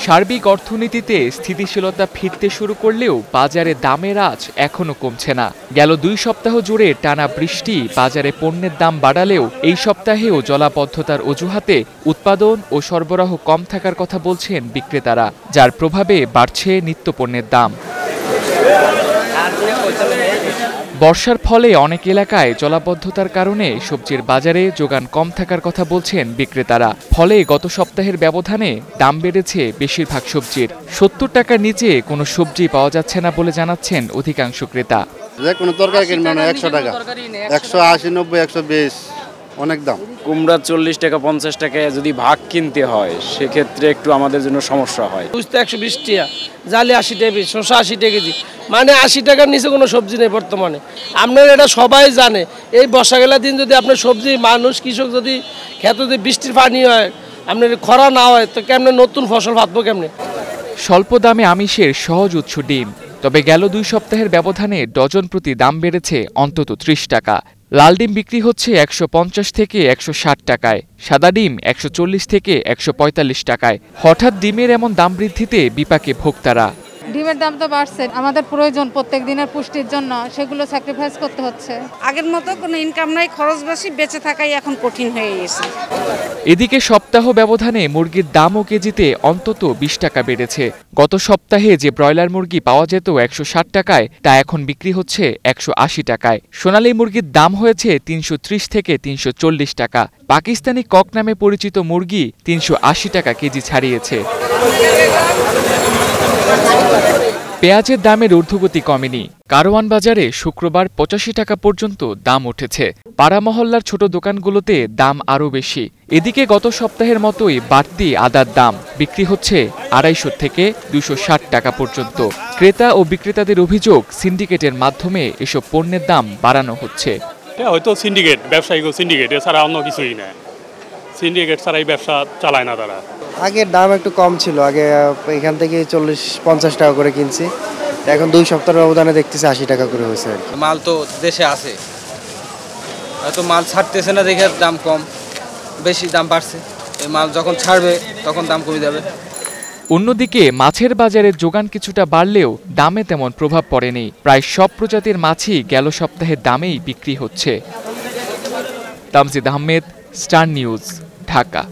সার্বিক অর্থনীতিতে স্থিতিশীলতা ফিরতে শুরু করলেও বাজারে দামের আঁচ এখনো কমছে না। গেল 2 সপ্তাহ জুড়ে টানা বৃষ্টি বাজারে পণ্যের দাম বাড়ালেও এই সপ্তাহেও জলাবদ্ধতার অজুহাতে উৎপাদন ও সরবরাহ কম থাকার কথা বলছেন বিক্রেতারা, যার প্রভাবে বাড়ছে নিত্যপণ্যের দাম। বর্ষার ফলে অনেক এলাকায় জলাবদ্ধতার কারণে সবজির বাজারে যোগান কম থাকার কথা বলছেন বিক্রেতারা। ফলে গত সপ্তাহের ব্যবধানে দাম বেড়েছে বেশিরভাগ সবজির। 70 টাকার নিচে কোনো সবজি পাওয়া যাচ্ছে না বলে জানাচ্ছেন অধিকাংশ ক্রেতা। যে কোনো তরকারি কিনবে না 100 টাকা, 180, 90, 120, অনেক দাম। কুমড়া 40 টাকা 50 টাকায় যদি ভাগ কিনতে হয় সেক্ষেত্রে একটু আমাদের জন্য সমস্যা হয়। বুঝতে 120 টাকা, জালি 80 টাকা, শসা 80 টাকা কেজি, মানে 80 টাকার নিচে কোনো সবজি নেই বর্তমানে। আপনার এটা সবাই জানে। এই বর্ষাকালের দিন যদি আপনার সবজি মানুষ কৃষক যদি খেতে যদি বৃষ্টির পানি হয়, আপনার খরা না হয়, তো কেমনে নতুন ফসল ভাববো কেমনে? স্বল্প দামে আমিষের সহজ উৎস ডিম। তবে গেল 2 সপ্তাহের ব্যবধানে ডজন প্রতি দাম বেড়েছে অন্তত 30 টাকা। লাল ডিম বিক্রি হচ্ছে 150 থেকে 160 টাকায়, সাদা ডিম 140 থেকে 145 টাকায়। হঠাৎ ডিমের এমন দাম বৃদ্ধিতে বিপাকে ভোক্তারা। ডিমের দাম তো বাড়ছে, আমাদের প্রয়োজন প্রত্যেক দিনের পুষ্টির জন্য, সেগুলো স্যাক্রিফাইস করতে হচ্ছে। আগের মতো কোনো ইনকাম নাই, খরচ বেশি, বেঁচে থাকাই এখন কঠিন হয়ে গেছে। এদিকে সপ্তাহ ব্যবধানে মুরগির দামও কেজিতে অন্তত 20 টাকা বেড়েছে। গত সপ্তাহে যে ব্রয়লার মুরগি পাওয়া যেত 160 টাকায়, তা এখন বিক্রি হচ্ছে 180 টাকায়। সোনালী মুরগির দাম হয়েছে 330 থেকে 340 টাকা। পাকিস্তানি কক নামে পরিচিত মুরগি 380 টাকা কেজি ছাড়িয়েছে। পেঁয়াজের দামের ঊর্ধ্বগতি কমেনি। কারওয়ান বাজারে শুক্রবার 85 টাকা পর্যন্ত দাম উঠেছে। পাড়া মহল্লার ছোট দোকানগুলোতে দাম আরও বেশি। এদিকে গত সপ্তাহের মতোই বাড়তি আদার দাম বিক্রি হচ্ছে 250 থেকে 260 টাকা পর্যন্ত। ক্রেতা ও বিক্রেতাদের অভিযোগ, সিন্ডিকেটের মাধ্যমে এসব পণ্যের দাম বাড়ানো হচ্ছে। হয়তো সিন্ডিকেট, ব্যবসায়িক সিন্ডিকেট, এছাড়া অন্য কিছুই না। সিন্ডিকেট ছাড়াই ব্যবসা চালায় না তারা। আগের দাম একটু কম ছিল, আগে এখান থেকে 40-50 টাকা করে কিনছি, এখন 2 সপ্তাহের ব্যবধানে দেখতেছি 80 টাকা করে হয়েছে। মাল তো দেশে আছে, হয়তো মাল ছাড়তেছে না দেখে দাম কম, বেশি দাম বাড়ছে। এই মাল যখন ছাড়বে তখন দাম কমে যাবে। অন্যদিকে মাছের বাজারে যোগান কিছুটা বাড়লেও দামে তেমন প্রভাব পড়েনি। প্রায় সব প্রজাতির মাছই গেল সপ্তাহের দামেই বিক্রি হচ্ছে। Tamjid Ahmed, star news, Dhaka.